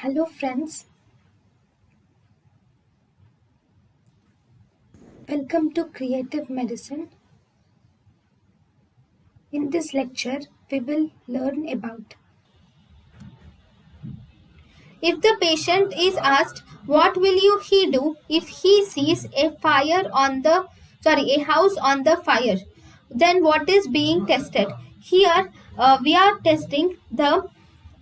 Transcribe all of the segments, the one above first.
Hello friends, welcome to Creative Medicine. In this lecture, we will learn about if the patient is asked what will he do if he sees a house on the fire, then what is being tested. Here we are testing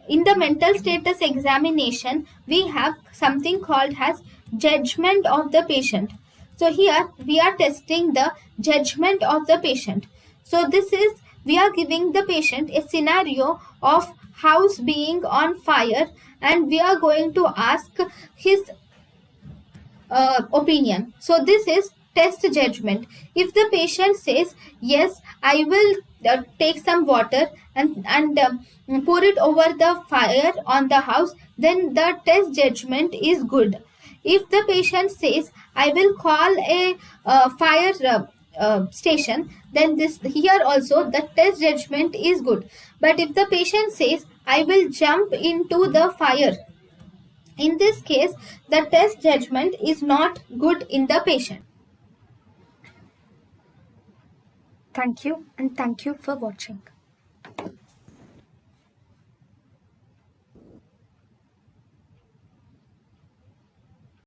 in the mental status examination. We have something called as judgment of the patient. So here we are testing the judgment of the patient. So this is, we are giving the patient a scenario of house being on fire, and we are going to ask his opinion. So this is test judgment. If the patient says yes, I will take some water and pour it over the fire on the house, then the test judgment is good. If the patient says I will call a fire station, then this here also the test judgment is good. But if the patient says I will jump into the fire, in this case, the test judgment is not good in the patient. Thank you, and thank you for watching.